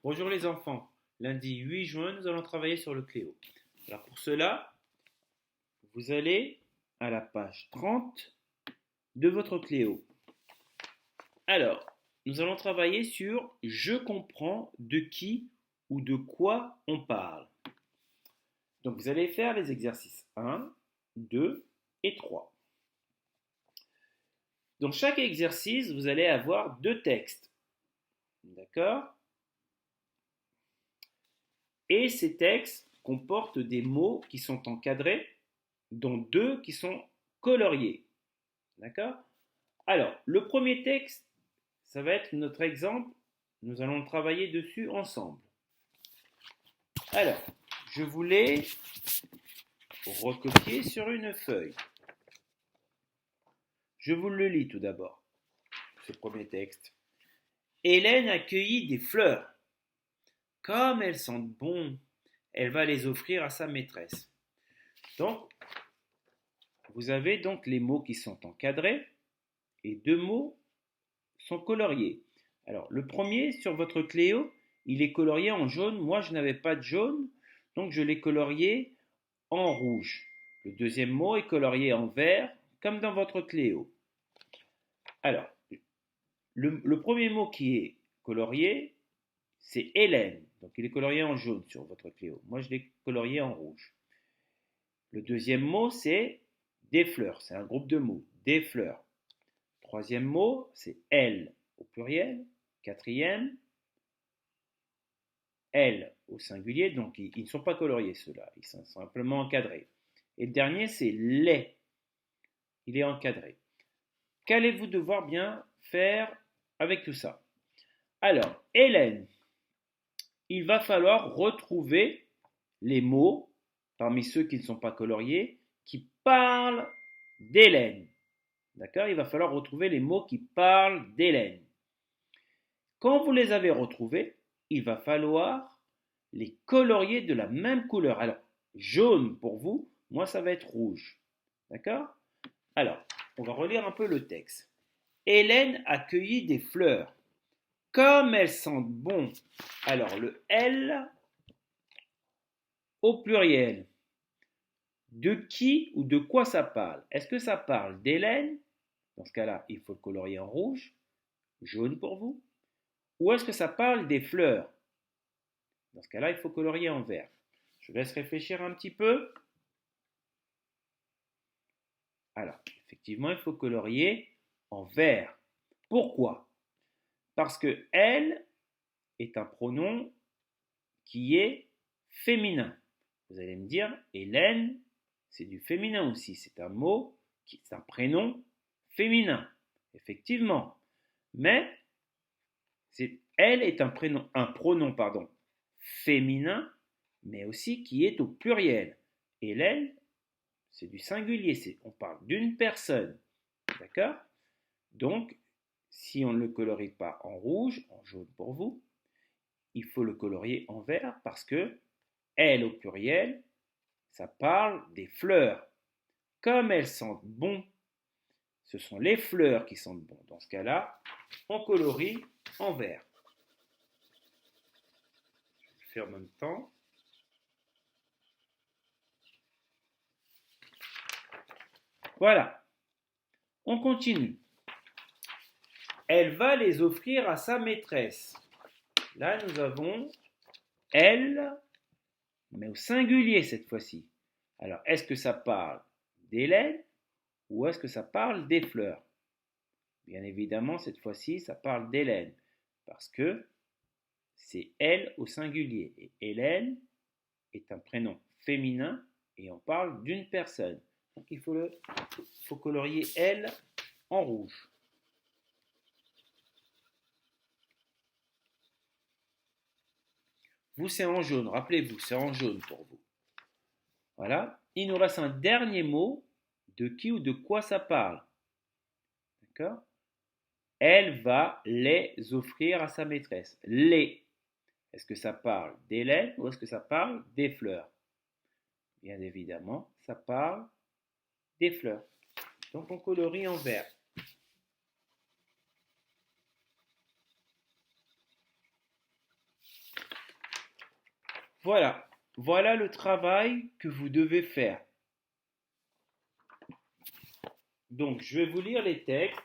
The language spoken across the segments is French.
Bonjour les enfants, lundi 8 juin, nous allons travailler sur le Cléo. Alors pour cela, vous allez à la page 30 de votre Cléo. Alors, nous allons travailler sur je comprends de qui ou de quoi on parle. Donc vous allez faire les exercices 1, 2 et 3. Dans chaque exercice, vous allez avoir deux textes. D'accord? Et ces textes comportent des mots qui sont encadrés, dont deux qui sont coloriés. D'accord? Alors, le premier texte, ça va être notre exemple. Nous allons travailler dessus ensemble. Alors, je voulais recopier sur une feuille. Je vous le lis tout d'abord, ce premier texte. Hélène accueillit des fleurs. Comme elles sentent bon, elle va les offrir à sa maîtresse. Donc, vous avez donc les mots qui sont encadrés et deux mots sont coloriés. Alors, le premier sur votre Cléo, il est colorié en jaune. Moi, je n'avais pas de jaune, donc je l'ai colorié en rouge. Le deuxième mot est colorié en vert, comme dans votre Cléo. Alors, le premier mot qui est colorié, c'est Hélène. Donc, il est colorié en jaune sur votre Cléo. Moi, je l'ai colorié en rouge. Le deuxième mot, c'est des fleurs. C'est un groupe de mots. Des fleurs. Troisième mot, c'est elle au pluriel. Quatrième, elle au singulier. Donc, ils ne sont pas coloriés, ceux-là. Ils sont simplement encadrés. Et le dernier, c'est les. Il est encadré. Qu'allez-vous devoir bien faire avec tout ça? Alors, Hélène, il va falloir retrouver les mots, parmi ceux qui ne sont pas coloriés, qui parlent d'Hélène. D'accord? Il va falloir retrouver les mots qui parlent d'Hélène. Quand vous les avez retrouvés, il va falloir les colorier de la même couleur. Alors, jaune pour vous, moi ça va être rouge. D'accord? Alors, on va relire un peu le texte. Hélène accueillit des fleurs. Comme elles sentent bon. Alors, le L au pluriel. De qui ou de quoi ça parle? Est-ce que ça parle d'Hélène? Dans ce cas-là, il faut le colorier en rouge, jaune pour vous. Ou est-ce que ça parle des fleurs? Dans ce cas-là, il faut colorier en vert. Je laisse réfléchir un petit peu. Alors, effectivement, il faut colorier en vert. Pourquoi? Parce que elle est un pronom qui est féminin. Vous allez me dire, Hélène, c'est du féminin aussi. C'est un mot, c'est un prénom féminin. Effectivement. Mais elle est un pronom féminin, mais aussi qui est au pluriel. Hélène, c'est du singulier. On parle d'une personne. D'accord? Donc, si on ne le colorie pas en rouge, en jaune pour vous, il faut le colorier en vert parce que elle au pluriel, ça parle des fleurs. Comme elles sentent bon, ce sont les fleurs qui sentent bon. Dans ce cas-là, on colorie en vert. Je vais le faire en même temps. Voilà. On continue. Elle va les offrir à sa maîtresse. Là, nous avons elle, mais au singulier cette fois-ci. Alors, est-ce que ça parle d'Hélène ou est-ce que ça parle des fleurs? Bien évidemment, cette fois-ci, ça parle d'Hélène parce que c'est elle au singulier. Et Hélène est un prénom féminin et on parle d'une personne. Donc, il faut colorier elle en rouge. Vous, c'est en jaune. Rappelez-vous, c'est en jaune pour vous. Voilà. Il nous reste un dernier mot. De qui ou de quoi ça parle? D'accord? Elle va les offrir à sa maîtresse. Les. Est-ce que ça parle d'Hélène ou est-ce que ça parle des fleurs? Bien évidemment, ça parle des fleurs. Donc on colorie en vert. Voilà. Voilà le travail que vous devez faire. Donc, je vais vous lire les textes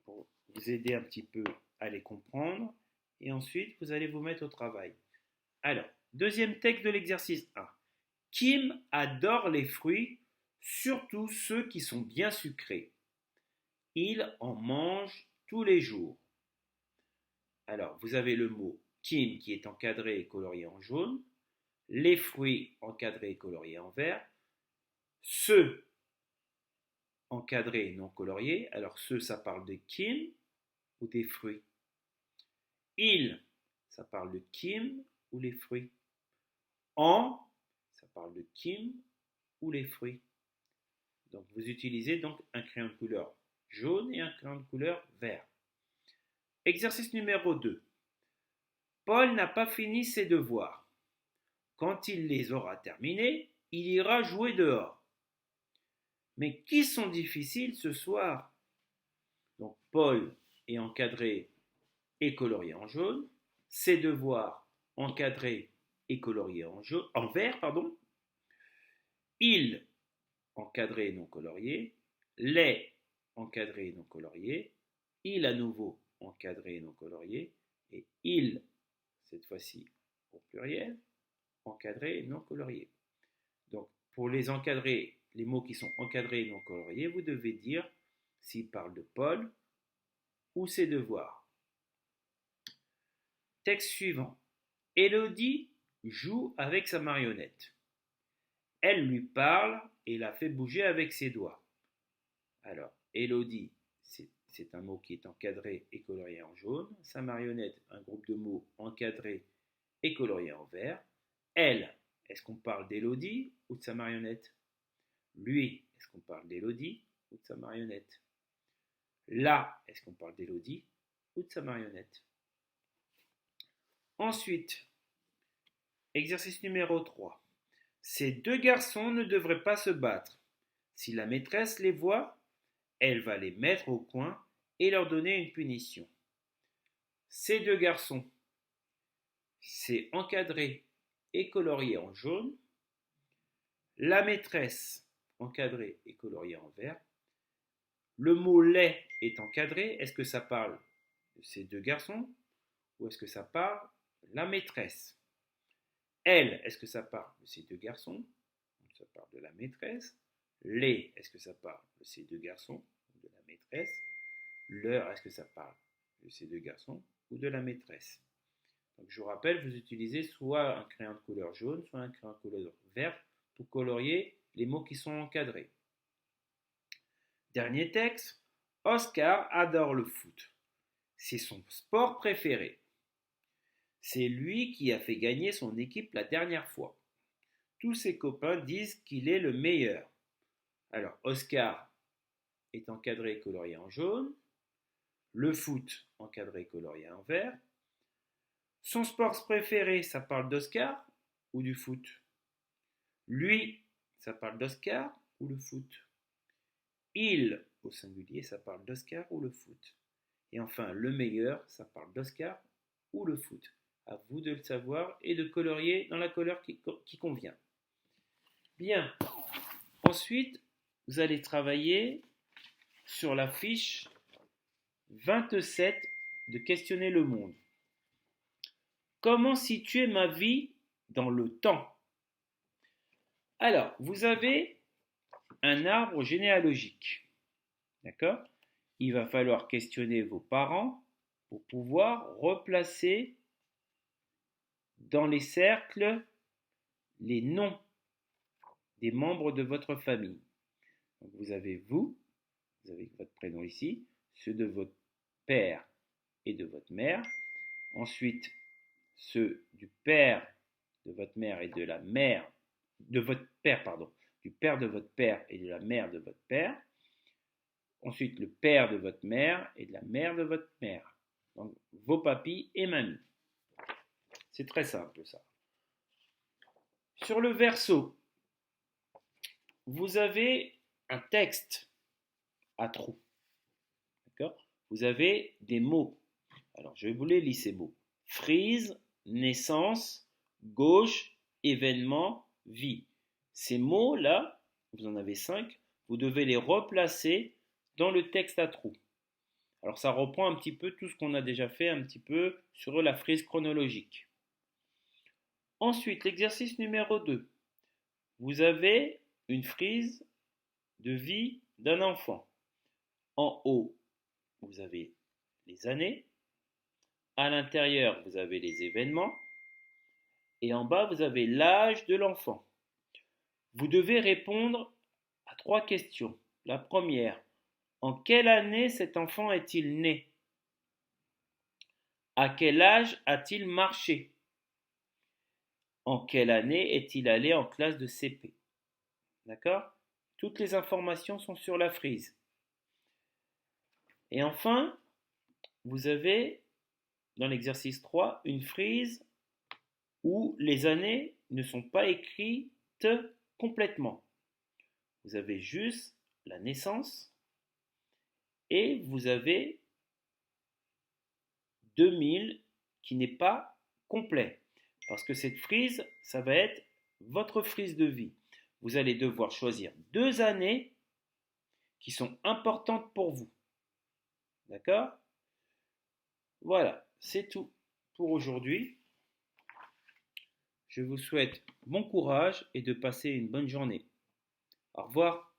pour vous aider un petit peu à les comprendre. Et ensuite, vous allez vous mettre au travail. Alors, deuxième texte de l'exercice 1. Kim adore les fruits, surtout ceux qui sont bien sucrés. Il en mange tous les jours. Alors, vous avez le mot Kim qui est encadré et colorié en jaune, les fruits encadrés et coloriés en vert, ceux encadrés et non coloriés. Alors, ceux, ça parle de Kim ou des fruits. Il, ça parle de Kim ou les fruits. En, ça parle de Kim ou les fruits. Donc, vous utilisez donc un crayon de couleur jaune et un crayon de couleur vert. Exercice numéro 2. Paul n'a pas fini ses devoirs. Quand il les aura terminés, il ira jouer dehors. Mais qui sont difficiles ce soir? Donc Paul est encadré et colorié en jaune, ses devoirs encadrés et coloriés en vert, pardon. Il encadré et non colorié, les encadré et non colorié, il à nouveau encadré et non colorié, et il, cette fois-ci au pluriel, encadré et non colorié. Donc, pour les encadrer, les mots qui sont encadrés et non coloriés, vous devez dire s'il parle de Paul ou ses devoirs. Texte suivant. Élodie joue avec sa marionnette. Elle lui parle et la fait bouger avec ses doigts. Alors, Élodie, c'est un mot qui est encadré et colorié en jaune. Sa marionnette, un groupe de mots encadrés et coloriés en vert. Elle, est-ce qu'on parle d'Élodie ou de sa marionnette? Lui, est-ce qu'on parle d'Élodie ou de sa marionnette? Là, est-ce qu'on parle d'Élodie ou de sa marionnette? Ensuite, exercice numéro 3. Ces deux garçons ne devraient pas se battre. Si la maîtresse les voit, elle va les mettre au coin et leur donner une punition. Ces deux garçons, c'est encadré et colorié en jaune. La maîtresse, encadré et colorié en vert. Le mot lait est encadré. Est-ce que ça parle de ces deux garçons ou est-ce que ça parle de la maîtresse? Elle, est-ce que ça parle de ces deux garçons? Ça parle de la maîtresse. Les, est-ce que ça parle de ces deux garçons ou de la maîtresse? Leur, est-ce que ça parle de ces deux garçons ou de la maîtresse? Donc, je vous rappelle, vous utilisez soit un crayon de couleur jaune, soit un crayon de couleur verte pour colorier les mots qui sont encadrés. Dernier texte. Oscar adore le foot. C'est son sport préféré. C'est lui qui a fait gagner son équipe la dernière fois. Tous ses copains disent qu'il est le meilleur. Alors, Oscar est encadré et colorié en jaune. Le foot, encadré et colorié en vert. Son sport préféré, ça parle d'Oscar ou du foot? Lui, ça parle d'Oscar ou le foot? Il, au singulier, ça parle d'Oscar ou le foot? Et enfin, le meilleur, ça parle d'Oscar ou le foot? À vous de le savoir et de colorier dans la couleur qui convient. Bien. Ensuite, vous allez travailler sur la fiche 27 de Questionner le monde. Comment situer ma vie dans le temps? Alors, vous avez un arbre généalogique. D'accord? Il va falloir questionner vos parents pour pouvoir replacer dans les cercles les noms des membres de votre famille. Donc vous avez vous avez votre prénom ici, ceux de votre père et de votre mère. Ensuite, ceux du père de votre mère et de la mère de votre père, pardon, du père de votre père et de la mère de votre père. Ensuite, le père de votre mère et de la mère de votre mère. Donc, vos papis et mamies. C'est très simple ça. Sur le verso, vous avez un texte à trous. D'accord? Vous avez des mots. Alors, je vais vous les lire ces mots. Frise, naissance, gauche, événement, vie. Ces mots-là, vous en avez 5, vous devez les replacer dans le texte à trous. Alors ça reprend un petit peu tout ce qu'on a déjà fait un petit peu sur la frise chronologique. Ensuite, l'exercice numéro 2. Vous avez une frise de vie d'un enfant. En haut, vous avez les années. À l'intérieur, vous avez les événements. Et en bas, vous avez l'âge de l'enfant. Vous devez répondre à 3 questions. La première, en quelle année cet enfant est-il né? À quel âge a-t-il marché? En quelle année est-il allé en classe de CP? D'accord? Toutes les informations sont sur la frise. Et enfin, vous avez dans l'exercice 3 une frise où les années ne sont pas écrites complètement. Vous avez juste la naissance et vous avez 2000 qui n'est pas complet. Parce que cette frise, ça va être votre frise de vie. Vous allez devoir choisir 2 années qui sont importantes pour vous. D'accord? Voilà, c'est tout pour aujourd'hui. Je vous souhaite bon courage et de passer une bonne journée. Au revoir.